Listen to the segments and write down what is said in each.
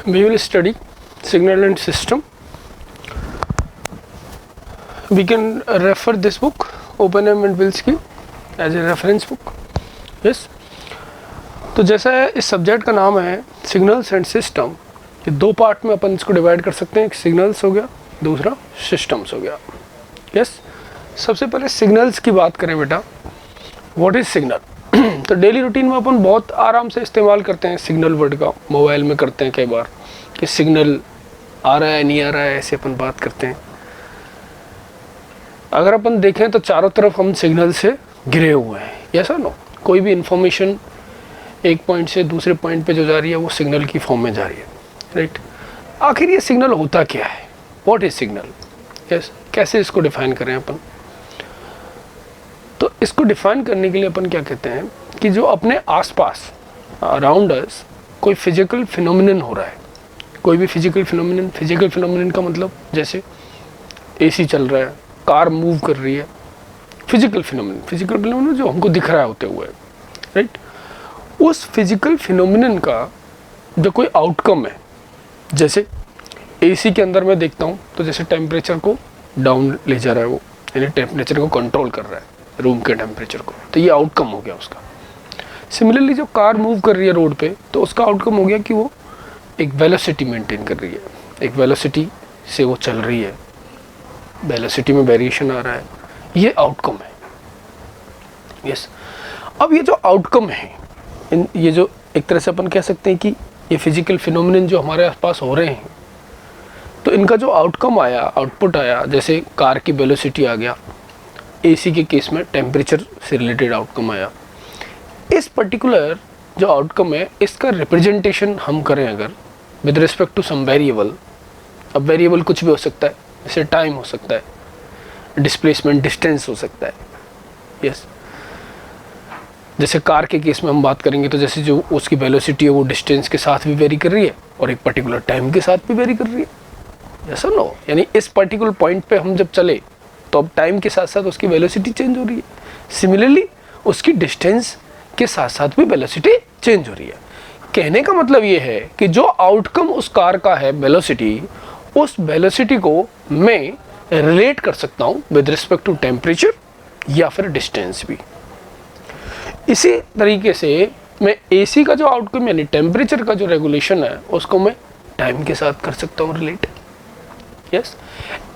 we will study signal and system. We can refer this book, Oppenheim and Bilski, as a reference book. Yes. तो जैसा है इस subject का नाम है सिग्नल्स एंड सिस्टम, ये दो पार्ट में अपन इसको डिवाइड कर सकते हैं. एक सिग्नल्स हो गया, दूसरा सिस्टम्स हो गया. यस. सबसे पहले सिग्नल्स की बात करें बेटा. What is signal? तो डेली रूटीन में अपन बहुत आराम से इस्तेमाल करते हैं सिग्नल वर्ड का. मोबाइल में करते हैं कई बार कि सिग्नल आ रहा है नहीं आ रहा है, ऐसे अपन बात करते हैं. अगर अपन देखें तो चारों तरफ हम सिग्नल से घिरे हुए हैं. यस और नो? कोई भी इंफॉर्मेशन एक पॉइंट से दूसरे पॉइंट पे जो जा रही है वो सिग्नल की फॉर्म में जा रही है. राइट. आखिर ये सिग्नल होता क्या है? What is signal? यस. कैसे इसको डिफाइन करें अपन? तो इसको डिफाइन करने के लिए अपन क्या कहते हैं कि जो अपने आसपास अराउंड अस कोई फिजिकल फिनोमिनन हो रहा है. कोई भी फिजिकल फिनोमिनन का मतलब जैसे एसी चल रहा है, कार मूव कर रही है. फिजिकल फिनोमिनन जो हमको दिख रहा है होते हुए. राइट. उस फिजिकल फिनोमिनन का जो कोई आउटकम है, जैसे एसी के अंदर मैं देखता हूँ तो जैसे टेम्परेचर को डाउन ले जा रहा है वो, यानी टेम्परेचर को कंट्रोल कर रहा है रूम के टेम्परेचर को, तो ये आउटकम हो गया उसका. सिमिलरली जो कार मूव कर रही है रोड पे, तो उसका आउटकम हो गया कि वो एक वेलोसिटी मेंटेन कर रही है, एक वेलोसिटी से वो चल रही है, वेलोसिटी में वेरिएशन आ रहा है, ये आउटकम है. यस. अब ये जो आउटकम है, ये जो एक तरह से अपन कह सकते हैं कि ये फिजिकल फिनोमिनन जो हमारे आसपास हो रहे हैं, तो इनका जो आउटकम आया, आउटपुट आया, जैसे कार की वेलोसिटी आ गया, एसी के केस में टेम्परेचर से रिलेटेड आउटकम आया. इस पर्टिकुलर जो आउटकम है, इसका रिप्रेजेंटेशन हम करें अगर with respect to some variable. अब वेरिएबल कुछ भी हो सकता है, जैसे टाइम हो सकता है, डिस्प्लेसमेंट डिस्टेंस हो सकता है. यस. जैसे कार के केस में हम बात करेंगे तो जैसे जो उसकी वेलोसिटी है वो डिस्टेंस के साथ भी वेरी कर रही है और एक पर्टिकुलर टाइम के साथ भी वेरी कर रही है. यस और नो? यानी इस पर्टिकुलर पॉइंट पे हम जब चले तो अब टाइम के साथ साथ उसकी वेलोसिटी चेंज हो रही है. सिमिलरली उसकी डिस्टेंस के साथ साथ भी वेलोसिटी चेंज हो रही है. कहने का मतलब ये है कि जो आउटकम उस कार का है वेलोसिटी, उस वेलोसिटी को मैं रिलेट कर सकता हूँ विद रिस्पेक्ट टू टेम्परेचर या फिर डिस्टेंस भी. इसी तरीके से मैं एसी का जो आउटकम यानी टेम्परेचर का जो रेगुलेशन है उसको मैं टाइम के साथ कर सकता हूँ रिलेट. यस.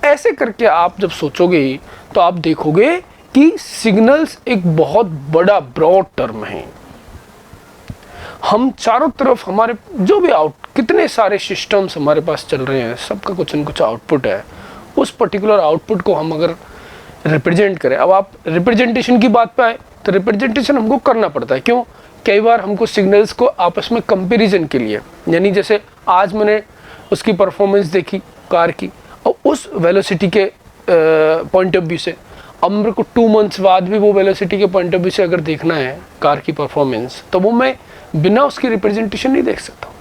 ऐसे करके आप जब सोचोगे तो आप देखोगे कि सिग्नल्स एक बहुत बड़ा ब्रॉड टर्म है. हम चारों तरफ हमारे जो भी कितने सारे सिस्टम्स हमारे पास चल रहे हैं, सबका कुछ न कुछ आउटपुट है. उस पर्टिकुलर आउटपुट को हम अगर रिप्रेजेंट करें, अब आप रिप्रेजेंटेशन की बात पे आए तो रिप्रेजेंटेशन हमको करना पड़ता है. क्यों? कई बार हमको सिग्नल्स को आपस में कंपैरिजन के लिए, यानी जैसे आज मैंने उसकी परफॉर्मेंस देखी कार की और उस वेलोसिटी के पॉइंट ऑफ व्यू से, अब मेरे को 2 मंथ्स बाद भी वो वेलोसिटी के पॉइंट ऑफ व्यू से अगर देखना है कार की परफॉर्मेंस, तो वो मैं बिना उसकी रिप्रेजेंटेशन नहीं देख सकता.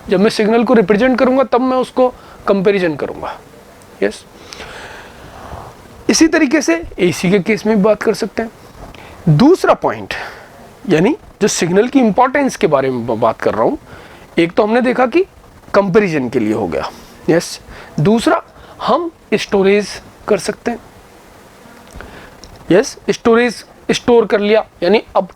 जब मैं सिग्नल को रिप्रेजेंट करूंगा तब मैं उसको कंपैरिजन करूंगा. यस. इसी तरीके से एसी के केस में भी बात कर सकते हैं. दूसरा पॉइंट, यानी जो सिग्नल की इंपॉर्टेंस के बारे में बात कर रहा हूं, एक तो हमने देखा कि कंपैरिजन के लिए हो गया. यस. दूसरा, हम स्टोरेज कर सकते हैं. यस. स्टोरेज स्टोर कर लिया, यानी अब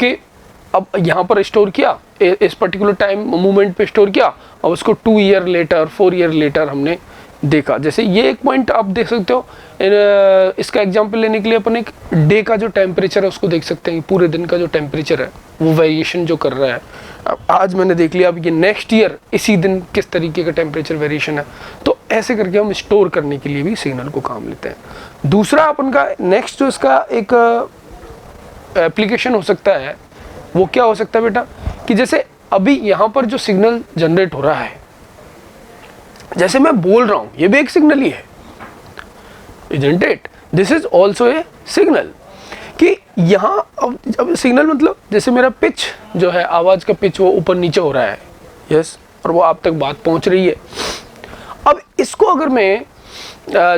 यहाँ पर स्टोर किया, इस पर्टिकुलर टाइम मोमेंट पे स्टोर किया और उसको 2 ईयर लेटर 4 ईयर लेटर हमने देखा. जैसे ये एक पॉइंट आप देख सकते हो. इसका एग्जांपल लेने के लिए अपन एक डे का जो टेम्परेचर है उसको देख सकते हैं. पूरे दिन का जो टेम्परेचर है वो वेरिएशन जो कर रहा है. अब आज मैंने देख लिया, अब ये नेक्स्ट ईयर इसी दिन किस तरीके का टेम्परेचर वेरिएशन है. तो ऐसे करके हम स्टोर करने के लिए भी सिग्नल को काम लेते हैं. दूसरा अपन का नेक्स्ट जो इसका एक एप्लीकेशन हो सकता है, वो क्या हो सकता है बेटा, कि जैसे अभी यहाँ पर जो सिग्नल जनरेट हो रहा है, जैसे मैं बोल रहा हूं, ये भी एक सिग्नल ही है. Isn't it? This is also a signal. कि यहाँ अब सिग्नल मतलब जैसे मेरा पिच जो है, आवाज का पिच वो ऊपर नीचे हो रहा है. यस. और वो आप तक बात पहुंच रही है. अब इसको अगर मैं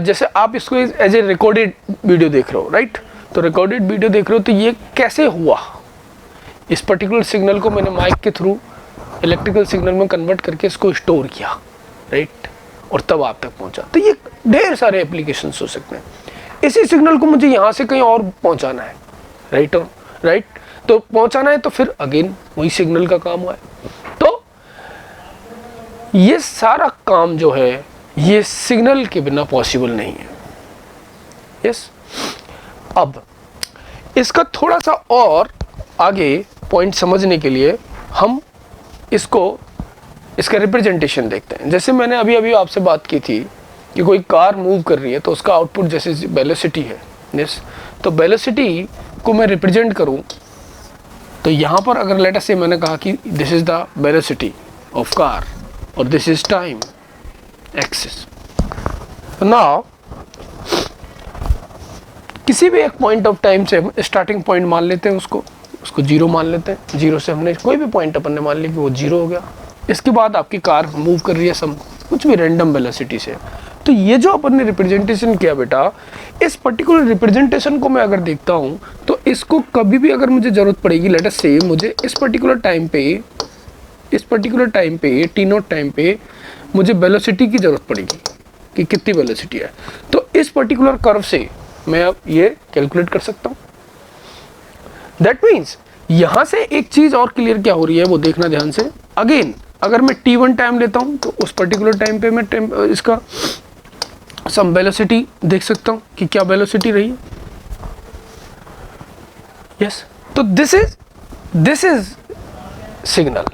जैसे आप इसको एज ए रिकॉर्डेड वीडियो देख रहे हो, राइट? तो रिकॉर्डेड वीडियो देख रहे हो तो ये कैसे हुआ, इस पर्टिकुलर सिग्नल को मैंने माइक के थ्रू इलेक्ट्रिकल सिग्नल में कन्वर्ट करके इसको स्टोर किया, राइट, और तब आप तक पहुंचा। तो ये ढेर सारे एप्लीकेशंस हो सकते हैं। इसी सिग्नल को मुझे यहाँ से कहीं और पहुंचाना है, राइट, राइट, तो पहुंचाना है तो फिर अगेन वही सिग्नल का काम हुआ है। तो ये सारा काम जो है ये सिग्नल के बिना पॉसिबल नहीं है। यस, अब इसका थोड़ा सा और आगे पॉइंट समझने के लिए हम इसका रिप्रेजेंटेशन देखते हैं। जैसे मैंने अभी अभी आपसे बात की थी कि कोई कार मूव कर रही है तो उसका आउटपुट जैसे वेलोसिटी है, यस, तो वेलोसिटी को मैं रिप्रेजेंट करूं तो यहाँ पर अगर लेट अस से मैंने कहा कि this is the velocity of car और this is time axis. Now किसी भी एक पॉइंट ऑफ टाइम से हम स्टार्टिंग पॉइंट मान लेते हैं, उसको जीरो मान लेते हैं। जीरो से हमने कोई भी पॉइंट अपन ने मान लिया कि वो जीरो हो गया। इसके बाद आपकी कार मूव कर रही है सम कुछ भी रैंडम वेलोसिटी से। तो ये जो अपन ने रिप्रेजेंटेशन किया बेटा, इस पर्टिकुलर रिप्रेजेंटेशन को मैं अगर देखता हूँ तो इसको कभी भी अगर मुझे ज़रूरत पड़ेगी, लेट अस से मुझे इस पर्टिकुलर टाइम पे टी नॉट टाइम पे मुझे वेलोसिटी की ज़रूरत पड़ेगी कि कितनी वेलोसिटी है, तो इस पर्टिकुलर कर्व से मैं अब ये कैलकुलेट कर सकता हूँ। दैट मीन्स यहाँ से एक चीज़ और क्लियर क्या हो रही है वो देखना ध्यान से। अगेन अगर मैं t1 टाइम लेता हूँ तो उस पर्टिकुलर टाइम पे मैं इसका सम वेलोसिटी देख सकता हूँ कि क्या वेलोसिटी रही है। यस, तो दिस इज सिग्नल।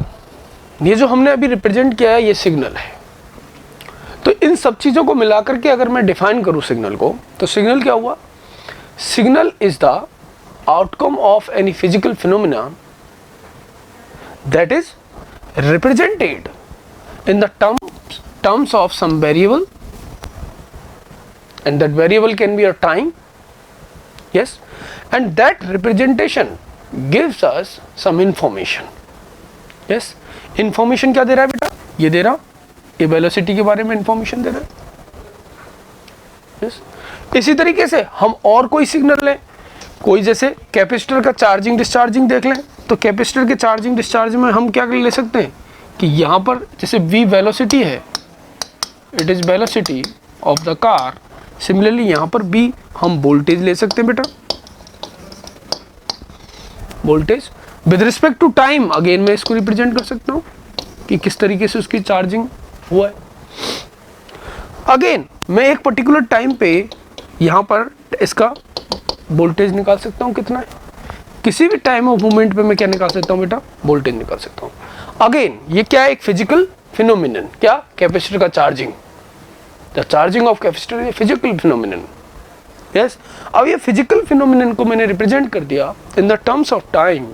ये जो हमने अभी रिप्रेजेंट किया है ये सिग्नल है। तो इन सब चीज़ों को मिलाकर के अगर मैं डिफाइन करूँ सिग्नल को, तो सिग्नल क्या हुआ? Signal is the outcome of any physical phenomena that is represented in the terms of some variable, and that variable can be a time, yes, and that representation gives us some information. yes, information क्या दे रहा है बेटा? ये दे रहा, ये velocity के बारे में इंफॉर्मेशन दे रहा है। yes. इसी तरीके से हम और कोई सिग्नल लें, कोई जैसे कैपेसिटर का चार्जिंग डिस्चार्जिंग देख लें, तो कैपेसिटर के चार्जिंग डिस्चार्ज में हम क्या ले सकते हैं कि यहाँ पर जैसे v वेलोसिटी है, it is velocity of the car. Similarly यहाँ पर b हम वोल्टेज ले सकते हैं बेटा, voltage with respect to time. Again मैं इसको रिप्रेजेंट कर सकता हूँ कि किस तरीके से उसकी चार्जिंग हुआ है। अगेन मैं एक पर्टिकुलर टाइम पे यहाँ पर इसका वोल्टेज निकाल सकता हूँ कितना है। किसी भी टाइम ऑफ मूवमेंट पे मैं क्या निकाल सकता हूँ बेटा? वोल्टेज निकाल सकता हूँ। अगेन ये क्या है? एक फिजिकल फिनोमिनन। क्या? कैपेसिटर का charging, the charging of capacitor is physical phenomenon. Yes, अब ये फिजिकल फिनोमिनन को मैंने रिप्रेजेंट कर दिया in the terms of time.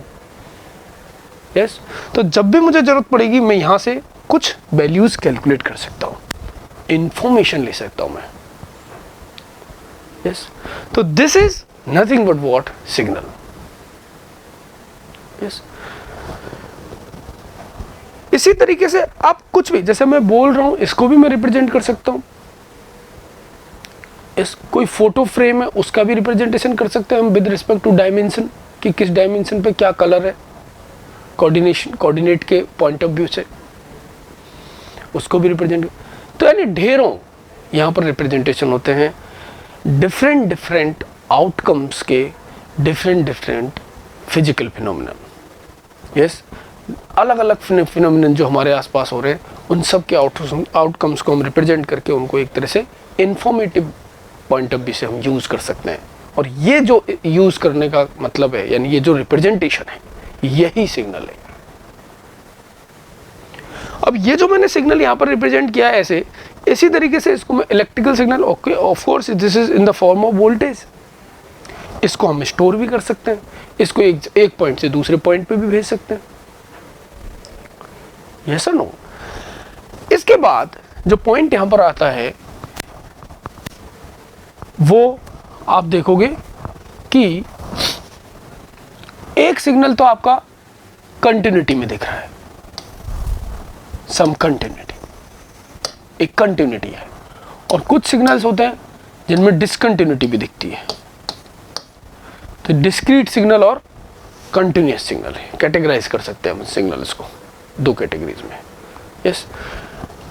Yes, तो जब भी मुझे जरूरत पड़ेगी मैं यहाँ से कुछ वैल्यूज कैलकुलेट कर सकता हूँ, इंफॉर्मेशन ले सकता हूँ मैं। यस, तो this is nothing but what? Signal. Yes, इसी तरीके से आप कुछ भी, जैसे मैं बोल रहा हूं इसको भी मैं रिप्रेजेंट कर सकता हूं। इस कोई फोटो फ्रेम है उसका भी रिप्रेजेंटेशन कर सकते हैं हम विद रिस्पेक्ट टू डायमेंशन, कि किस डायमेंशन पे क्या कलर है, कोऑर्डिनेट के पॉइंट ऑफ व्यू से उसको भी रिप्रेजेंट। तो यानी ढेरों यहाँ पर रिप्रेजेंटेशन होते हैं डिफरेंट आउटकम्स के, डिफरेंट फिजिकल फिनोमिना। यस, अलग अलग फिनोमिनन जो हमारे आसपास हो रहे हैं उन सब के आउटकम्स को हम रिप्रेजेंट करके उनको एक तरह से इंफॉर्मेटिव पॉइंट ऑफ व्यू से हम यूज़ कर सकते हैं। और ये जो यूज़ करने का मतलब है, यानी ये जो रिप्रेजेंटेशन है, यही सिग्नल है। अब ये जो मैंने सिग्नल यहाँ पर रिप्रेजेंट किया है ऐसे, इसी तरीके से इसको मैं electrical signal, okay, of course this is in the form of voltage. इसको हम स्टोर भी कर सकते हैं, इसको एक पॉइंट से दूसरे पॉइंट पे भी भेज सकते हैं। यस और नो? इसके बाद जो पॉइंट यहां पर आता है वो आप देखोगे कि एक सिग्नल तो आपका कंटिन्यूटी में दिख रहा है, सम कंटिन्यूटी, एक कंटिन्यूटी है, और कुछ सिग्नल्स होते हैं जिनमें डिसकंटिन्यूटी भी दिखती है। तो डिस्क्रीट सिग्नल और कंटिन्यूअस सिग्नल है, कैटेगराइज कर सकते हैं हम सिग्नल्स को। दो कैटेगरीज में। Yes,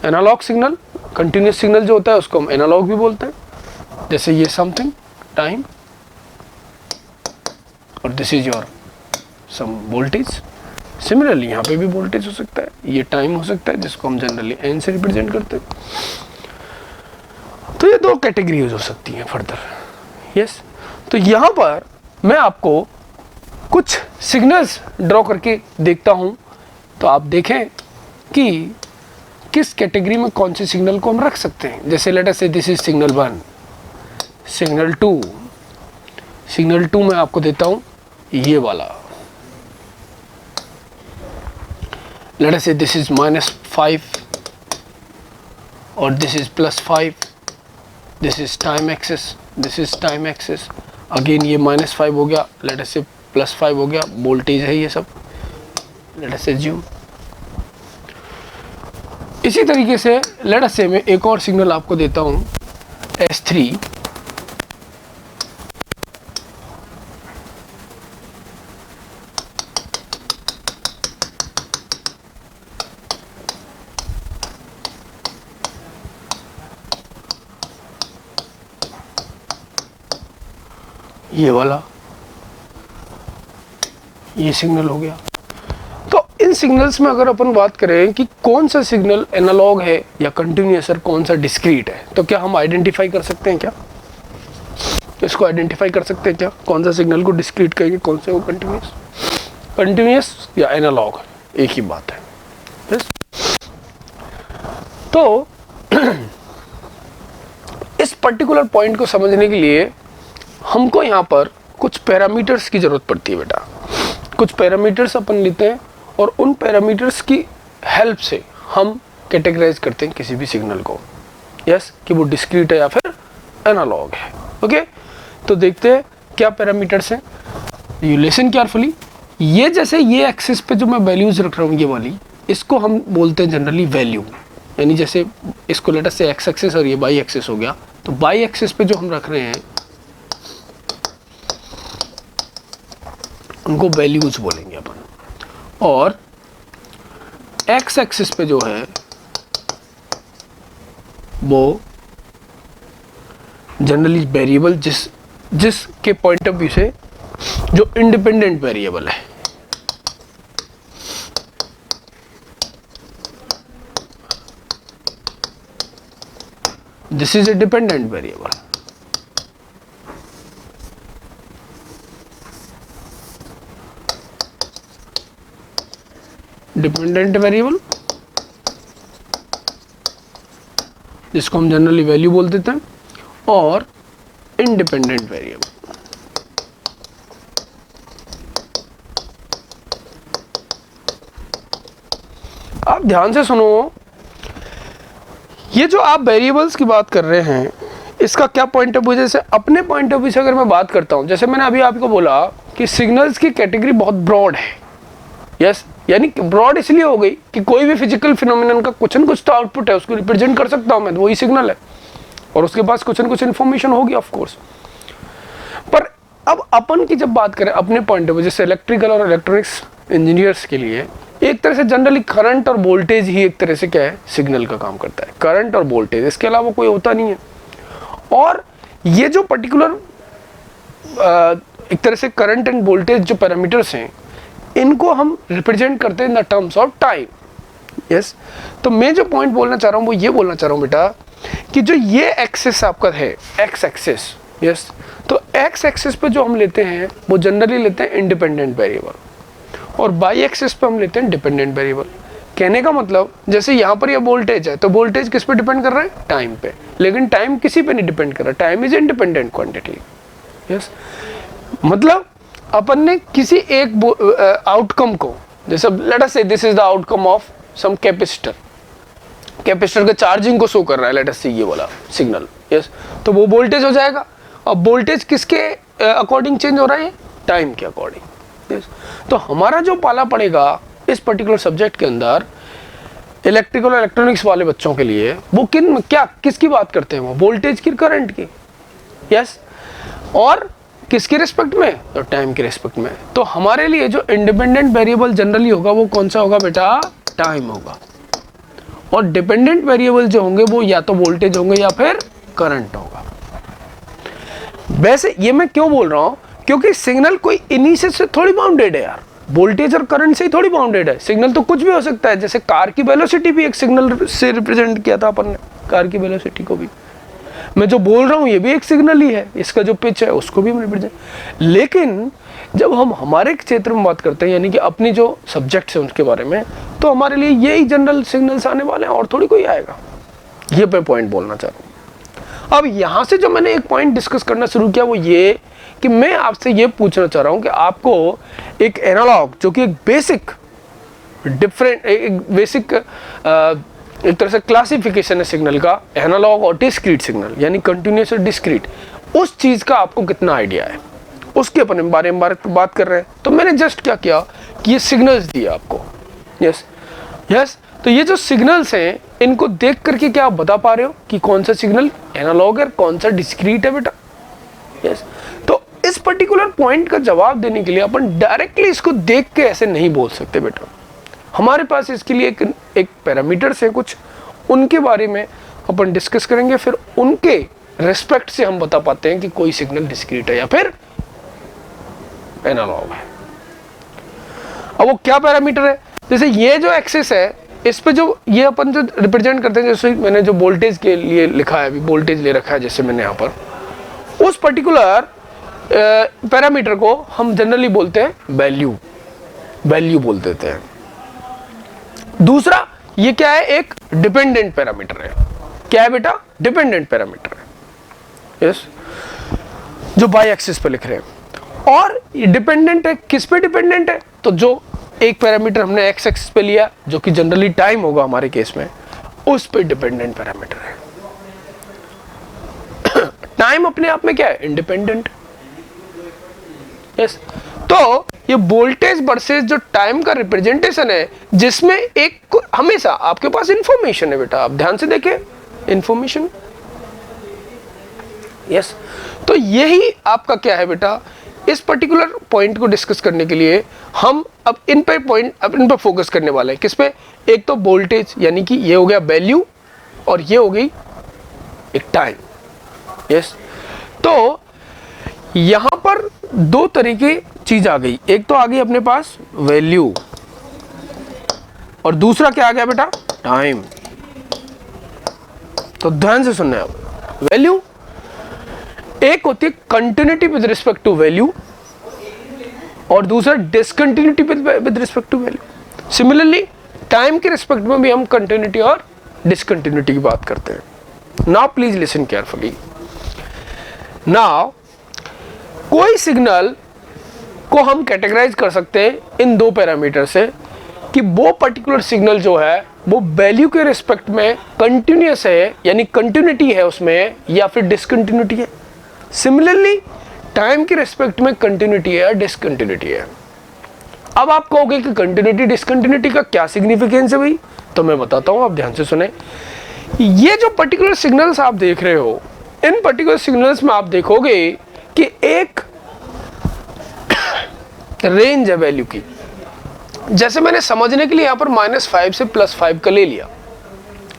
analog signal, continuous signal जो होता है उसको हम एनालॉग भी बोलते हैं, जैसे ये समथिंग टाइम और this is your some voltage. Similarly यहाँ पे भी वोल्टेज हो सकता है, ये टाइम हो सकता है जिसको हम जनरली एन से रिप्रेजेंट करते हैं। तो ये दो कैटेगरीज हो सकती हैं फर्दर। यस, तो यहाँ पर मैं आपको कुछ सिग्नल्स ड्रॉ करके देखता हूँ, तो आप देखें कि किस कैटेगरी में कौन से सिग्नल को हम रख सकते हैं। जैसे let us say this is signal 1, signal 2, signal 2 में आपको देता हूँ ये वाला, late us say this is -5 और this is +5, this is time axis, this is time axis. Again ये -5 हो गया, लेट अस से +5 हो गया, वोल्टेज है ये सब, लेट अस से एज्यूम। इसी तरीके से लेट अस से मैं एक और सिग्नल आपको देता हूं S3, ये वाला, ये सिग्नल हो गया। तो इन सिग्नल्स में अगर अपन बात करें कि कौन सा सिग्नल एनालॉग है या कंटिन्यूअस और कौन सा डिस्क्रीट है, तो क्या हम आइडेंटिफाई कर सकते हैं क्या? तो इसको आइडेंटिफाई कर सकते हैं क्या, कौन सा सिग्नल को डिस्क्रीट कहेंगे, कौन से को कंटिन्यूअस? कंटिन्यूअस या एनालॉग एक ही बात है। yes? तो इस पर्टिकुलर पॉइंट को समझने के लिए हमको यहाँ पर कुछ पैरामीटर्स की जरूरत पड़ती है बेटा। कुछ पैरामीटर्स अपन लेते हैं और उन पैरामीटर्स की हेल्प से हम कैटेगराइज करते हैं किसी भी सिग्नल को। यस, कि वो डिस्क्रीट है या फिर एनालॉग है। ओके, तो देखते हैं क्या पैरामीटर्स हैं। You listen carefully. ये जैसे ये एक्सिस पे जो मैं वैल्यूज रख रहा हूँ, ये वाली, इसको हम बोलते हैं जनरली वैल्यू। यानी जैसे इसको लेटर से एक्स एक्सिस और ये वाई एक्सिस हो गया, तो वाई एक्सिस पे जो हम रख रहे हैं उनको वैल्यूज बोलेंगे अपन, और एक्स एक्सिस पे जो है वो जनरली वेरिएबल जिसके पॉइंट ऑफ व्यू से जो इंडिपेंडेंट वेरिएबल है, this is a dependent variable. Dependent variable जिसको हम जनरली वैल्यू बोल देते हैं, और इंडिपेंडेंट वेरिएबल आप ध्यान से सुनो। ये जो आप वेरिएबल्स की बात कर रहे हैं, इसका क्या पॉइंट ऑफ व्यू, जैसे अपने पॉइंट ऑफ व्यू से अगर मैं बात करता हूं, जैसे मैंने अभी आपको बोला कि सिग्नल्स की कैटेगरी बहुत ब्रॉड है। यस, यानी ब्रॉड इसलिए हो गई कि कोई भी फिजिकल फिनोमिनन का कुछ न कुछ तो आउटपुट है, उसको रिप्रेजेंट कर सकता हूं मैं, तो वही सिग्नल है, और उसके पास कुछ न कुछ इन्फॉर्मेशन होगी ऑफ कोर्स। पर अब अपन की जब बात करें अपने पॉइंट ऑफ व्यू, जैसे इलेक्ट्रिकल और इलेक्ट्रॉनिक्स इंजीनियर्स के लिए एक तरह से जनरली करंट और वोल्टेज ही एक तरह से क्या है, सिग्नल का काम करता है। करंट और वोल्टेज, इसके अलावा कोई होता नहीं है। और ये जो पर्टिकुलर एक तरह से करंट एंड वोल्टेज जो पैरामीटर्स हैं, इनको हम रिप्रेजेंट करते हैं in the terms of time. Yes, तो मैं जो पॉइंट बोलना चाह रहा हूँ वो ये बोलना चाह रहा हूँ बेटा कि जो ये एक्सिस आपका है, एक्स एक्सिस, यस, तो एक्स एक्सिस पे जो हम लेते हैं वो जनरली लेते हैं इंडिपेंडेंट वेरिएबल, और बाई एक्सिस पे हम लेते हैं डिपेंडेंट वेरिएबल। कहने का मतलब जैसे यहाँ पर ये वोल्टेज है, तो वोल्टेज किस पे डिपेंड कर रहा है, टाइम पे, लेकिन टाइम किसी पे नहीं डिपेंड कर रहा, time is independent quantity. Yes, मतलब अपन ने किसी एक आउटकम को, जैसे let us say this is the outcome of some capacitor, capacitor के चार्जिंग को शो कर रहा है, लेट अस से ये वाला सिग्नल। यस, तो वो वोल्टेज हो जाएगा। अब वोल्टेज किसके अकॉर्डिंग चेंज हो रहा है, टाइम के अकॉर्डिंग। यस, तो हमारा जो पाला पड़ेगा इस पर्टिकुलर सब्जेक्ट के अंदर इलेक्ट्रिकल और इलेक्ट्रॉनिक्स वाले बच्चों के लिए, वो किसकी बात करते हैं, वो वोल्टेज की, करंट की। यस, और किसके रिस्पेक्ट में, तो टाइम के रिस्पेक्ट में। तो हमारे लिए जो इंडिपेंडेंट वेरिएबल जनरली होगा वो कौन सा होगा बेटा, टाइम होगा, और डिपेंडेंट वेरिएबल जो होंगे वो या तो वोल्टेज होंगे या फिर करंट होगा। वैसे ये मैं क्यों बोल रहा हूं, क्योंकि सिग्नल कोई इन्हीं से थोड़ी बाउंडेड है यार, वोल्टेज और करंट से ही थोड़ी बाउंडेड है। सिग्नल तो कुछ भी हो सकता है, जैसे कार की वेलोसिटी भी एक सिग्नल से रिप्रेजेंट किया था अपन ने, कार की वेलोसिटी को भी। मैं जो बोल रहा हूं ये भी एक सिग्नल ही है, इसका जो पिच है उसको भी रिप्रेजेंट। लेकिन जब हम हमारे क्षेत्र में बात करते हैं, यानी कि अपनी जो सब्जेक्ट्स हैं उसके बारे में, तो हमारे लिए यही जनरल सिग्नल्स आने वाले हैं और थोड़ी कोई आएगा। ये मैं पॉइंट बोलना चाह रहा हूं। अब यहां से जो मैंने एक पॉइंट डिस्कस करना शुरू किया वो ये कि मैं आपसे ये पूछना चाह रहा हूं कि आपको एक एनालॉग, जो कि एक बेसिक डिफरेंट, एक बेसिक एक तरह से क्लासिफिकेशन है सिग्नल का, एनालॉग और डिस्क्रीट सिग्नल, यानी कंटिन्यूअस और डिस्क्रीट, उस चीज का आपको कितना आइडिया है, उसके अपने बारे में बात कर रहे हैं। तो मैंने जस्ट क्या किया कि ये सिग्नल्स दिए आपको। यस, तो ये जो सिग्नल्स हैं इनको देख करके क्या आप बता पा रहे हो कि कौन सा सिग्नल एनालॉग है, कौन सा डिस्क्रीट है बेटा? यस, तो इस पर्टिकुलर पॉइंट का जवाब देने के लिए अपन डायरेक्टली इसको देख के ऐसे नहीं बोल सकते बेटा। हमारे पास इसके लिए एक पैरामीटर्स हैं कुछ, उनके बारे में अपन डिस्कस करेंगे, फिर उनके रिस्पेक्ट से हम बता पाते हैं कि कोई सिग्नल डिस्क्रीट है या फिर एनालॉग है। अब वो क्या पैरामीटर है, जैसे ये जो एक्सिस है इस पे जो ये अपन जो रिप्रेजेंट करते हैं, जैसे मैंने जो वोल्टेज के लिए लिखा है, अभी वोल्टेज ले रखा है जैसे मैंने यहाँ पर, उस पर्टिकुलर पैरामीटर को हम जनरली बोलते हैं वैल्यू बोल देते हैं। दूसरा ये क्या है, एक डिपेंडेंट पैरामीटर है। क्या है बेटा? डिपेंडेंट पैरामीटर है। यस, जो बाई एक्सिस पे लिख रहे हैं। और डिपेंडेंट है, किस पे डिपेंडेंट है? तो जो एक पैरामीटर हमने एक्स एक्सिस पे लिया, जो कि जनरली टाइम होगा हमारे केस में, उस पे डिपेंडेंट पैरामीटर है। टाइम अपने आप में क्या है? इंडिपेंडेंट। यस, तो ये वोल्टेज वर्सेस जो टाइम का रिप्रेजेंटेशन है, जिसमें एक हमेशा आपके पास इंफॉर्मेशन है बेटा, आप ध्यान से देखें, इंफॉर्मेशन। यस, तो यही आपका क्या है बेटा, इस पर्टिकुलर पॉइंट को डिस्कस करने के लिए हम अब इन पे फोकस करने वाले हैं। किस पे? एक तो वोल्टेज, यानी कि ये हो गया वैल्यू, और ये हो गई एक टाइम। यस, तो यहां पर दो तरीके चीज आ गई, एक तो आ गई अपने पास वैल्यू, और दूसरा क्या आ गया बेटा? टाइम। तो ध्यान से सुनना है आप। वैल्यू एक होती है continuity with respect to value, और दूसरा discontinuity with respect to value. Similarly time के रिस्पेक्ट में भी हम कंटिन्यूटी और डिसकंटिन्यूटी की बात करते हैं। Now please listen carefully. Now कोई सिग्नल को हम कैटेगराइज कर सकते हैं इन दो पैरामीटर से कि वो पर्टिकुलर सिग्नल जो है वो वैल्यू के रिस्पेक्ट में कंटिन्यूअस है, यानी कंटिन्यूटी है उसमें, या फिर डिसकंटिन्यूटी है। सिमिलरली टाइम के रिस्पेक्ट में कंटिन्यूटी है या डिसकंटिन्यूटी है। अब आप कहोगे कि कंटिन्यूटी डिसकंटिन्यूटी का क्या सिग्निफिकेंस है भाई, तो मैं बताता हूं, आप ध्यान से सुने। ये जो पर्टिकुलर सिग्नल्स आप देख रहे हो, इन पर्टिकुलर सिग्नल्स में आप देखोगे कि एक रेंज है वैल्यू की। जैसे मैंने समझने के लिए यहां पर -5 से +5 का ले लिया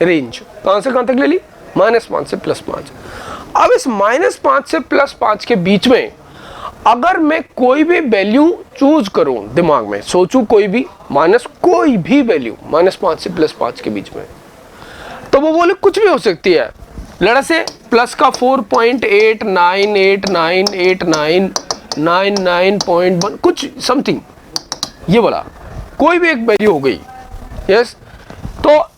रेंज। कहां से कहां तक ले ली? -5 से +5। अब इस -5 से +5 के बीच में अगर मैं कोई भी वैल्यू चूज करूं, दिमाग में सोचूं कोई भी वैल्यू -5 से +5 के बीच में, तो वो बोले कुछ भी हो सकती है। लड़ा से प्लस का 4.89889999.1 कुछ समथिंग, ये बोला कोई भी एक वैल्यू हो गई। यस, तो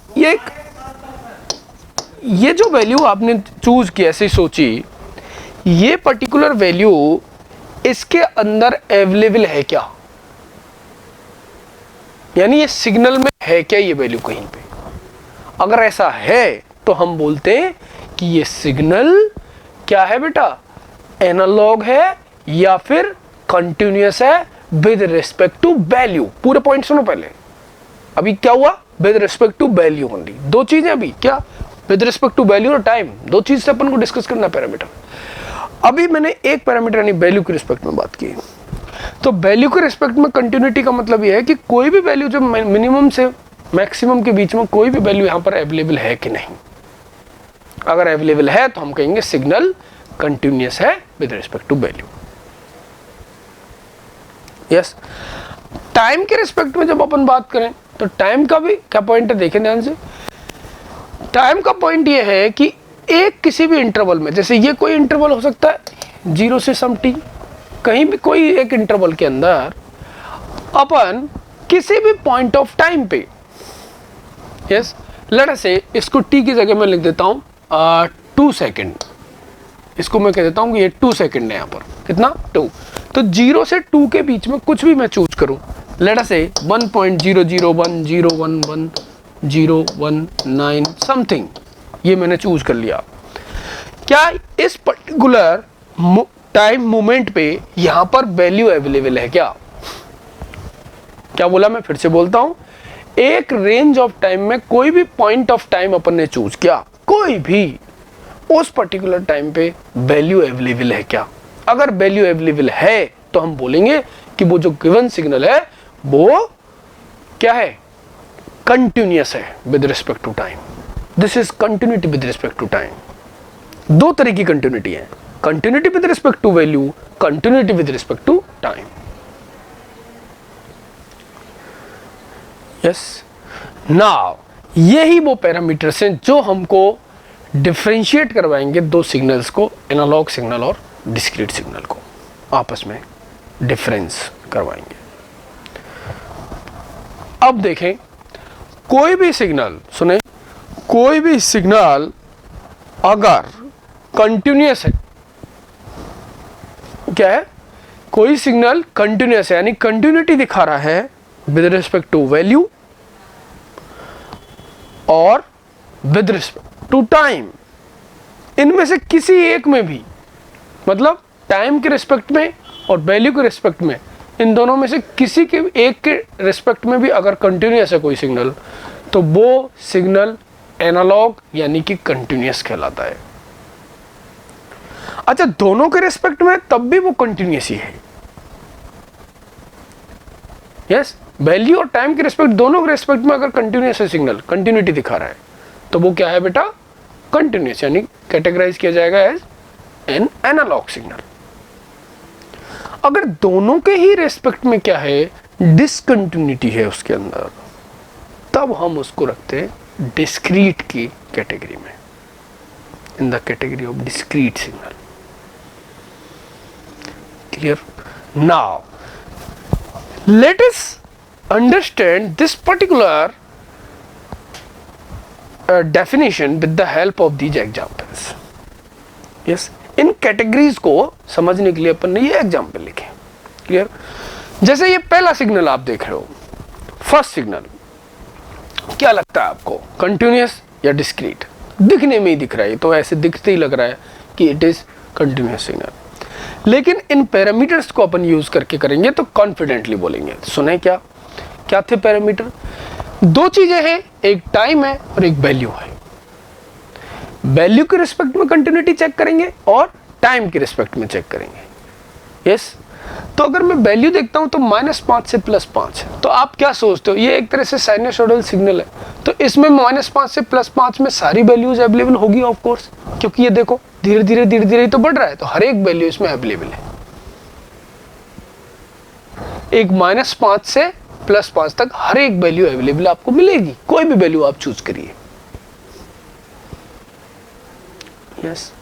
ये जो वैल्यू आपने चूज की, ऐसे सोची, ये पर्टिकुलर वैल्यू इसके अंदर अवेलेबल है क्या, यानी ये सिग्नल में है क्या ये वैल्यू कहीं पे? अगर ऐसा है तो हम बोलते हैं कि ये सिग्नल क्या है बेटा, एनालॉग है या फिर कंटिन्यूअस है विद रिस्पेक्ट टू वैल्यू। पूरे पॉइंट सुनो पहले। अभी क्या हुआ? With respect to value only. दो चीजें अभी, क्या? विद रिस्पेक्ट टू वैल्यू और टाइम, दो चीज से अपन को डिस्कस करना पैरामीटर। अभी मैंने एक पैरामीटर यानी वैल्यू के रिस्पेक्ट में बात की। तो वैल्यू के रिस्पेक्ट में कंटिन्यूटी का मतलब यह है कि कोई भी वैल्यू जब मिनिमम से मैक्सिमम के बीच में कोई भी वैल्यू यहाँ पर अवेलेबल है कि नहीं। अगर अवेलेबल है तो हम कहेंगे सिग्नल कंटिन्यूअस है with respect to value. Yes, time के रिस्पेक्ट में जब अपन बात करें तो टाइम का भी क्या पॉइंट है, देखें ध्यान से। टाइम का पॉइंट ये है कि एक किसी भी इंटरवल में, जैसे ये कोई इंटरवल हो सकता है 0 से सम t, कहीं भी कोई एक इंटरवल के अंदर अपन किसी भी पॉइंट ऑफ टाइम पे, यस लेट अस से इसको t की जगह मैं लिख देता हूं 2 सेकेंड, इसको मैं कह देता हूं कि ये 2 सेकेंड है, यहाँ पर कितना 2, तो 0 से 2 के बीच में कुछ भी मैं चूज करूं, लेट अस से 1.001011019 समथिंग, ये मैंने चूज कर लिया। क्या इस पर्टिकुलर टाइम मोमेंट पे यहां पर वैल्यू अवेलेबल है क्या? क्या बोला, मैं फिर से बोलता हूं, एक रेंज ऑफ टाइम में कोई भी पॉइंट ऑफ टाइम अपन ने चूज किया, कोई भी उस पर्टिकुलर टाइम पे वैल्यू अवेलेबल है क्या? अगर वैल्यू अवेलेबल है तो हम बोलेंगे कि वो जो गिवन सिग्नल है वो क्या है, कंटिन्यूअस है with respect to time. This is continuity with respect to time. दो तरह की कंटिन्यूटी है, continuity with respect to value, continuity with respect to time. Yes, now यही वो पैरामीटर्स हैं जो हमको डिफरेंशिएट करवाएंगे दो सिग्नल्स को, एनालॉग सिग्नल और डिस्क्रीट सिग्नल को आपस में डिफरेंस करवाएंगे। अब देखें, कोई भी सिग्नल, सुने, कोई भी सिग्नल अगर कंटिन्यूअस है, क्या है, कोई सिग्नल कंटिन्यूअस है यानी कंटिन्यूटी दिखा रहा है विद रिस्पेक्ट टू वैल्यू और विद रिस्पेक्ट टू टाइम, इनमें से किसी एक में भी, मतलब टाइम के रिस्पेक्ट में और वैल्यू के रिस्पेक्ट में, इन दोनों में से किसी के एक के रिस्पेक्ट में भी अगर कंटिन्यूअस है कोई सिग्नल, तो वो सिग्नल एनालॉग यानी कि कंटिन्यूअस कहलाता है। अच्छा, दोनों के रिस्पेक्ट में तब भी वो कंटिन्यूअस ही है। यस, वैल्यू और टाइम के रिस्पेक्ट, दोनों के रिस्पेक्ट में अगर कंटिन्यूअस है सिग्नल, कंटिन्यूटी दिखा रहा है, तो वो क्या है बेटा, कंटिन्यूअस, यानी कैटेगराइज किया जाएगा एज एन एनालॉग सिग्नल। अगर दोनों के ही रिस्पेक्ट में क्या है, डिसकंटिन्यूटी है उसके अंदर, तब हम उसको रखते हैं डिस्क्रीट की कैटेगरी में, इन the category of discrete signal. Clear? Now let us understand this particular definition with the help of these examples. Yes, in categories को समझने के लिए अपन ने ये एग्जाम्पल लिखे। क्लियर? जैसे ये पहला सिग्नल आप देख रहे हो, फर्स्ट सिग्नल, क्या लगता है आपको, कंटिन्यूअस या डिस्क्रीट? दिखने में ही दिख रहा है, तो ऐसे दिखते ही लग रहा है कि इट इज कंटिन्यूअस सिग्नल, लेकिन इन पैरामीटर्स को अपन यूज करके करेंगे तो कॉन्फिडेंटली बोलेंगे। सुने, क्या क्या थे पैरामीटर? दो चीजें हैं, एक टाइम है और एक वैल्यू है। वैल्यू के रिस्पेक्ट में कंटिन्यूटी चेक करेंगे और टाइम के रिस्पेक्ट में चेक करेंगे। यस, तो अगर मैं वैल्यू देखता हूं तो -5 से +5 है, तो आप क्या सोचते हो, ये एक तरह से साइनसॉइडल सिग्नल है, तो इसमें -5 से +5 में सारी वैल्यूज अवेलेबल होगी ऑफ कोर्स, क्योंकि ये देखो धीरे धीरे तो बढ़ रहा है, तो हर एक वैल्यू इसमें अवेलेबल है। एक -5 से +5 तक हर एक वैल्यू अवेलेबल आपको मिलेगी, कोई भी वैल्यू आप चूज करिए। यस,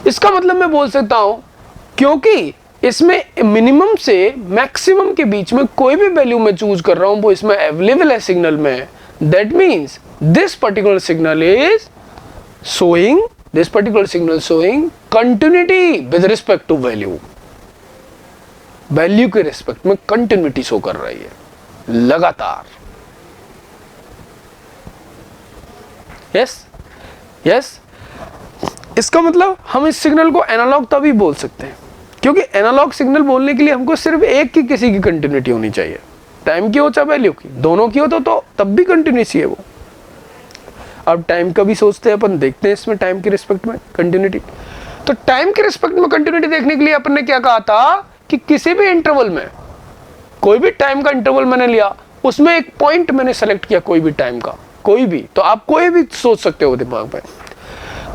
इसका मतलब मैं बोल सकता हूं, क्योंकि इसमें मिनिमम से मैक्सिमम के बीच में कोई भी वैल्यू मैं चूज कर रहा हूं, वो इसमें अवेलेबल है सिग्नल में, that means this particular signal is showing, this particular signal showing continuity with respect to value, value के रिस्पेक्ट में कंटिन्यूटी शो कर रही है लगातार। यस यस, इसका मतलब हम इस सिग्नल को एनालॉग तभी बोल सकते हैं, क्योंकि एनालॉग सिग्नल बोलने के लिए हमको सिर्फ एक की किसी की कंटिन्यूटी होनी चाहिए, टाइम की हो चाहे वैल्यू की, दोनों की हो तो तब भी कंटिन्यूसी है वो। अब टाइम का भी सोचते हैं अपन, देखते हैं इसमें टाइम के रिस्पेक्ट में कंटिन्यूटी। तो टाइम के रिस्पेक्ट में कंटिन्यूटी देखने के लिए अपन ने क्या कहा था कि किसी भी इंटरवल में, कोई भी टाइम का इंटरवल मैंने लिया, उसमें एक पॉइंट मैंने सेलेक्ट किया कोई भी टाइम का, कोई भी, तो आप कोई भी सोच सकते हो दिमाग में,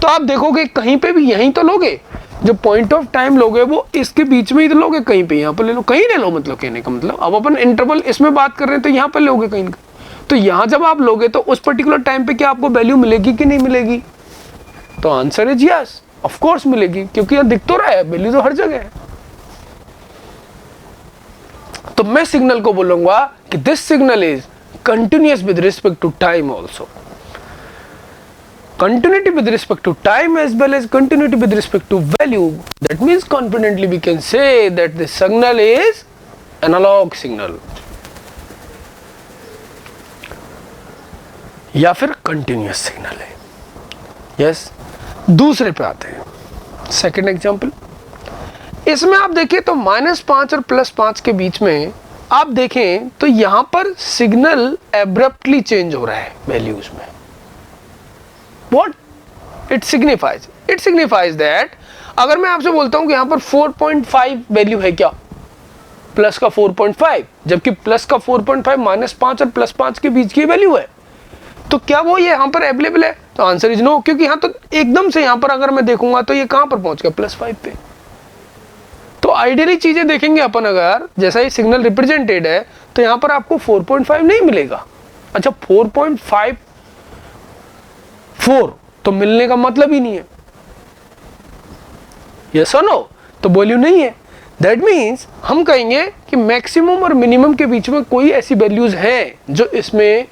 तो आप देखोगे कहीं पे भी यहीं तो लोगे, जो पॉइंट ऑफ टाइम लोगे वो इसके बीच में ही तो लोगे, कहीं पे यहाँ पर ले लो, कहीं ले लो, मतलब कहने का मतलब अब अपन इंटरवल इसमें बात कर रहे हैं तो यहाँ पर लोगे कहीं, तो यहाँ जब आप लोगे तो उस पर्टिकुलर टाइम पे क्या आपको वैल्यू मिलेगी कि नहीं मिलेगी? तो आंसर है यस, ऑफ कोर्स मिलेगी, क्योंकि यहाँ दिख तो रहा है, वैल्यू तो हर जगह है। तो मैं सिग्नल को बोलूंगा कि this signal is continuous with respect to time also, continuity with respect to time as well as continuity with respect to value. That means confidently we can say that the signal is analog signal या फिर continuous signal है। Yes, दूसरे पे आते हैं, second example. इसमें आप देखें तो -5 और +5 के बीच में आप देखें तो यहां पर सिग्नल एब्रप्टली चेंज हो रहा है वैल्यूज में। What it signifies? It signifies that अगर मैं आपसे बोलता हूं कि यहां पर 4.5 वैल्यू है क्या, प्लस का 4.5, जबकि प्लस का 4.5 -5 और +5 के बीच की वैल्यू है, तो क्या वो ये यहां पर अवेलेबल है? तो आंसर इज नो, क्योंकि यहां तो एकदम से यहां पर अगर मैं देखूंगा तो ये कहां पर पहुंच गया, +5 पे। तो आइडियली चीजें देखेंगे अपन, अगर जैसा ये सिग्नल रिप्रेजेंटेड है तो यहां पर आपको 4.5 नहीं मिलेगा। अच्छा 4.54 तो मिलने का मतलब ही नहीं है, यस और नो, तो वैल्यू नहीं है। दैट मीन्स हम कहेंगे कि मैक्सिमम और मिनिमम के बीच में कोई ऐसी वैल्यूज हैं जो इसमें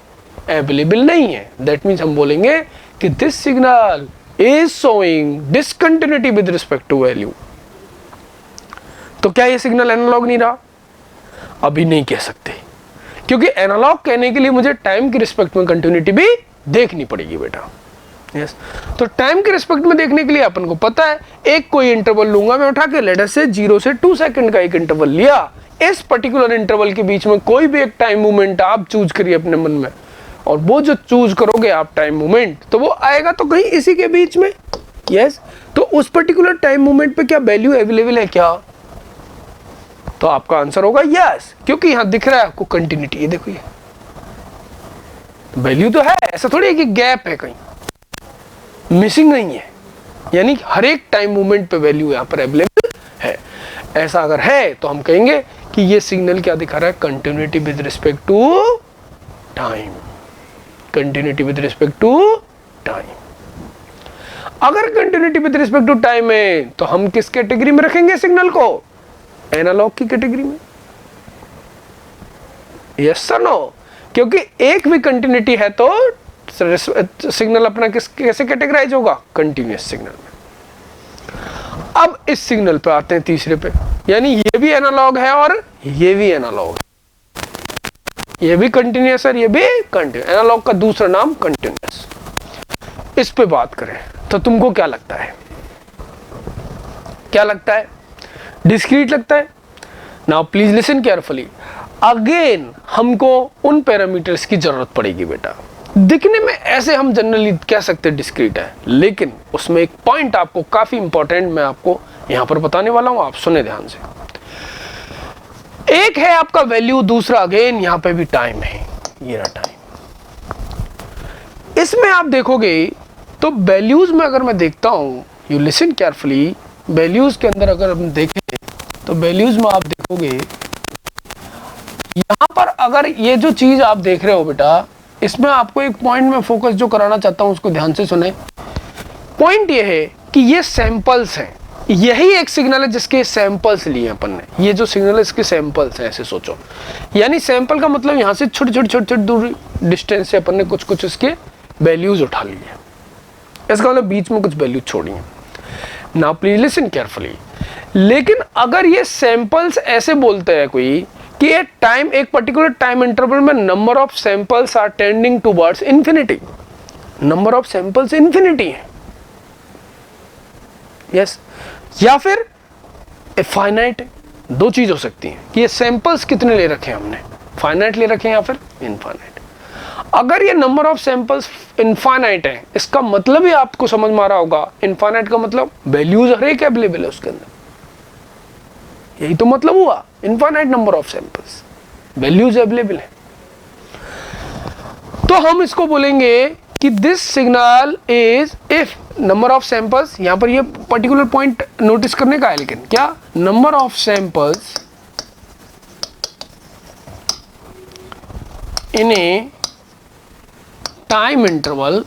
अवेलेबल नहीं है। दैट मीन्स हम बोलेंगे कि this signal is showing discontinuity with respect to value. तो क्या ये सिग्नल एनालॉग नहीं रहा? अभी नहीं कह सकते, क्योंकि एनालॉग कहने के लिए मुझे टाइम के रिस्पेक्ट में कंटिन्यूटी भी देखनी पड़ेगी बेटा। यस, तो टाइम के रिस्पेक्ट में देखने के लिए अपन को पता है, एक कोई इंटरवल लूंगा मैं उठा के, लेटर से 0 से 2 सेकंड का एक इंटरवल लिया, इस पर्टिकुलर इंटरवल के बीच में कोई भी एक टाइम मूवमेंट आप चूज करिए अपने मन में, और वो जो चूज करोगे आप टाइम मूवमेंट, तो वो आएगा तो कहीं इसी के बीच में। यस, तो उस पर्टिकुलर टाइम मूवमेंट पे क्या वैल्यू अवेलेबल है क्या? तो आपका आंसर होगा यस, क्योंकि यहां दिख रहा है आपको कंटिन्यूटी, ये देखो ये वैल्यू तो है, ऐसा थोड़ी है कि गैप है, कहीं मिसिंग नहीं है, यानी हर एक टाइम मूवमेंट पे वैल्यू यहां पर अवेलेबल है। ऐसा अगर है तो हम कहेंगे कि ये सिग्नल क्या दिखा रहा है, continuity with respect to time, continuity with respect to time. अगर continuity with respect to time है तो हम किस कैटेगरी में रखेंगे सिग्नल को? एनालॉग की कैटेगरी में। यस सर नो, क्योंकि एक भी कंटिन्यूटी है तो सिग्नल अपना कैसे कैटेगराइज होगा? कंटिन्यूअस सिग्नल में। अब इस सिग्नल पे आते हैं तीसरे पे, यानी ये भी एनालॉग है और ये भी एनालॉग है, ये भी कंटिन्यूअस है, ये भी कंटिन्यूअस। एनालॉग का दूसरा नाम कंटिन्यूअस। इस पे बात करें तो तुमको क्या लगता है? क्या लगता है? डिस्क्रीट लगता है? Now please listen carefully. Again हमको उन पैरामीटर्स की जरूरत पड़ेगी बेटा। दिखने में ऐसे हम जनरली कह सकते हैं डिस्क्रीट है, लेकिन उसमें एक पॉइंट आपको काफी इंपॉर्टेंट मैं आपको यहां पर बताने वाला हूं, आप सुने ध्यान से। एक है आपका वैल्यू, दूसरा अगेन यहां पे भी टाइम है, ये रहा टाइम। इसमें आप देखोगे तो वैल्यूज में अगर मैं देखता हूं, यू लिसन केयरफुली, वैल्यूज के अंदर अगर हम देखें तो वैल्यूज में आप देखोगे यहां पर, अगर ये जो चीज आप देख रहे हो बेटा, इसमें आपको एक पॉइंट में फोकस जो कराना चाहता हूं उसको ध्यान से सुने। पॉइंट ये है कि ये सैंपल्स हैं, यही एक सिग्नल है जिसके सैंपल्स लिए अपन ने। ये जो सिग्नल है इसके सैंपल्स हैं, ऐसे सोचो। यानी सैंपल का मतलब यहां से छोटे छोटे दूर डिस्टेंस से अपन ने कुछ कुछ इसके वैल्यूज उठा ली है, इसका मतलब बीच में कुछ वैल्यूज छोड़ी है। Now please listen carefully. लेकिन अगर ये सैंपल्स ऐसे बोलते हैं कोई कि एक पर्टिकुलर टाइम इंटरवल में number of samples are tending towards infinity, number of samples infinity है, यस, या फिर फाइनाइट है। दो चीज हो सकती है कि ये सैंपल्स कितने ले रखे हैं हमने, फाइनाइट ले रखे हैं या फिर इनफाइनाइट। अगर ये नंबर ऑफ सैंपल्स इनफाइनाइट है, इसका मतलब ही आपको समझ में आ रहा होगा, इनफाइनाइट का मतलब वैल्यूज हर एक अवेलेबल है उसके अंदर, यही तो मतलब हुआ, infinite number of samples, values available है। तो हम इसको बोलेंगे कि this signal is if number of samples, यहां पर ये पर्टिकुलर पॉइंट नोटिस करने का है, लेकिन क्या number of samples in A time interval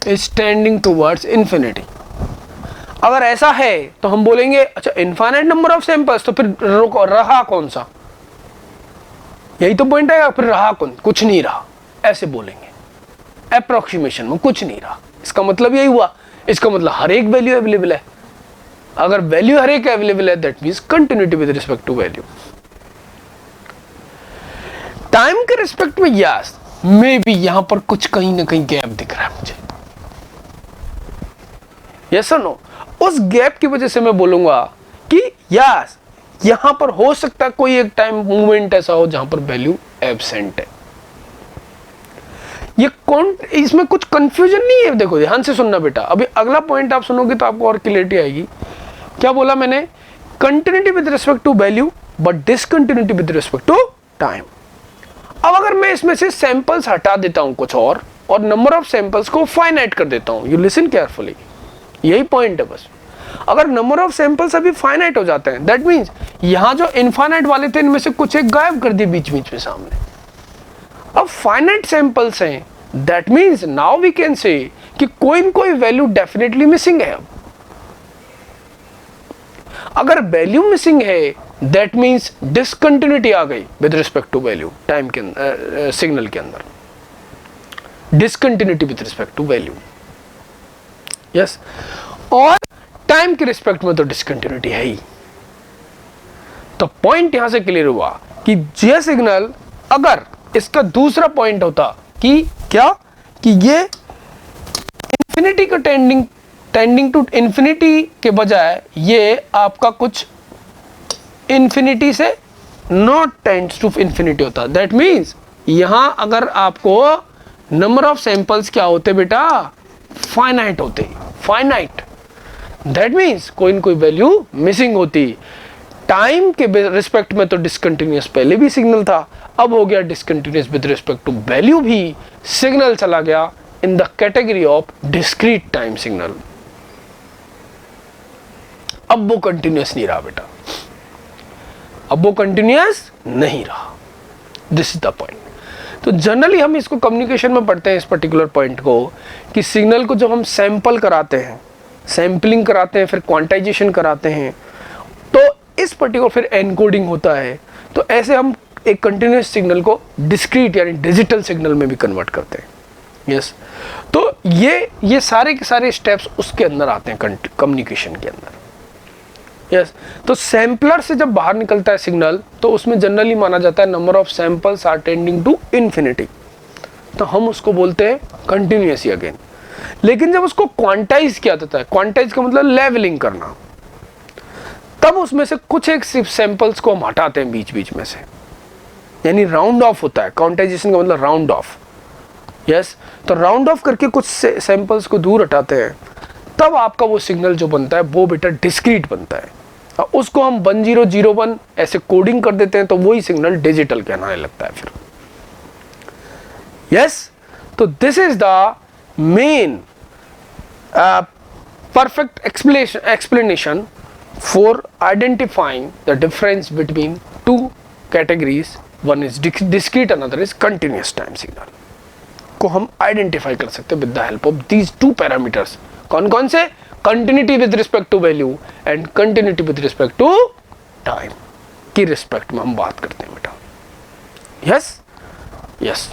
is tending towards infinity. अगर ऐसा है तो हम बोलेंगे अच्छा इनफाइनाइट नंबर ऑफ सैंपल्स, तो फिर रहा कौन सा, यही तो पॉइंट आएगा, फिर रहा कौन, कुछ नहीं रहा, ऐसे बोलेंगे अप्रोक्सीमेशन में कुछ नहीं रहा। इसका मतलब यही हुआ, इसका मतलब हर एक वैल्यू अवेलेबल है। अगर वैल्यू हर एक अवेलेबल है that means continuity with respect to value. Time के रिस्पेक्ट में यस मे भी यहां पर कुछ कहीं ना कहीं गैप दिख रहा है मुझे, यस और नो। उस गैप की वजह से मैं बोलूंगा कि यस यहां पर हो सकता है कोई एक टाइम मूवमेंट ऐसा हो जहां पर वैल्यू एब्सेंट है। ये कौन, इसमें कुछ कंफ्यूजन नहीं है, देखो ध्यान से सुनना बेटा, अभी अगला पॉइंट आप सुनोगे तो आपको और क्लियरिटी आएगी। क्या बोला मैंने, continuity with respect to value but discontinuity with respect to time. अब अगर मैं इसमें से सैंपल्स हटा देता हूं कुछ और नंबर ऑफ सैंपल्स को फाइनाइट कर देता हूं, यू लिसन केयरफुली, यही पॉइंट है बस। अगर नंबर ऑफ सैंपल्स अभी फाइनाइट हो जाते हैं दैट मींस यहां जो इनफाइनाइट वाले थे इनमें से कुछ एक गायब कर दिए बीच बीच में सामने, अब फाइनाइट सैंपल्स हैं that means now we can say कि कोई न कोई वैल्यू डेफिनेटली मिसिंग है। अब अगर वैल्यू मिसिंग है दैट मींस डिसकंटिन्यूटी आ गई with respect to value, time के अंदर सिग्नल के अंदर discontinuity with respect to value, yes. और टाइम के रिस्पेक्ट में तो डिसकंटिन्यूटी है ही। तो पॉइंट यहां से क्लियर हुआ कि ये सिग्नल अगर इसका दूसरा पॉइंट होता कि क्या कि ये इंफिनिटी को टेंडिंग टू इंफिनिटी के बजाय ये आपका कुछ इंफिनिटी से नॉट टेंड्स टू इंफिनिटी होता, दैट मींस यहां अगर आपको नंबर ऑफ सैंपल्स क्या होते बेटा, फाइनाइट होते, फाइनाइट, दैट मींस कोई न कोई वैल्यू मिसिंग होती। टाइम के रिस्पेक्ट में तो डिसकंटिन्यूअस पहले भी सिग्नल था, अब हो गया discontinuous with respect to value भी सिग्नल चला गया in the category of discrete time signal. अब वो कंटिन्यूअस नहीं रहा बेटा, अब वो कंटिन्यूअस नहीं रहा, दिस इज द पॉइंट। तो जनरली हम इसको कम्युनिकेशन में पढ़ते हैं इस पर्टिकुलर पॉइंट को कि सिग्नल को जब हम सैंपल कराते हैं, सैंपलिंग कराते हैं, फिर क्वांटाइजेशन कराते हैं, तो इस पर्टिकुलर फिर एनकोडिंग होता है, तो ऐसे हम एक कंटिन्यूअस सिग्नल को डिस्क्रीट यानी डिजिटल सिग्नल में भी कन्वर्ट करते हैं, यस। तो ये सारे के सारे स्टेप्स उसके अंदर आते हैं कम्युनिकेशन के अंदर, यस। तो सैंपलर से जब बाहर निकलता है सिग्नल तो उसमें जनरली माना जाता है number of samples are tending to infinity, तो हम उसको बोलते हैं कंटिन्यूअस अगेन। लेकिन जब उसको क्वांटाइज किया जाता है, क्वांटाइज का मतलब लेवलिंग करना, तब उसमें से कुछ एक सैंपल्स को हम हटाते हैं बीच बीच में से, यानी राउंड ऑफ होता है। क्वांटाइजेशन का मतलब राउंड ऑफ, यस। तो राउंड ऑफ करके कुछ सैंपल्स को दूर हटाते हैं, तब आपका वो सिग्नल जो बनता है वो बेटा डिस्क्रीट बनता है। और उसको हम 1001 ऐसे कोडिंग कर देते हैं तो वही सिग्नल डिजिटल कहलाने लगता है फिर, यस। तो this is the main perfect explanation for identifying the difference between two categories. One is discrete, another is continuous time signal को हम आइडेंटिफाई कर सकते हैं with the help of these two parameters. कौन कौन से, continuity with respect to value and continuity with respect to time की respect में हम बात करते हैं बेटा, यस यस।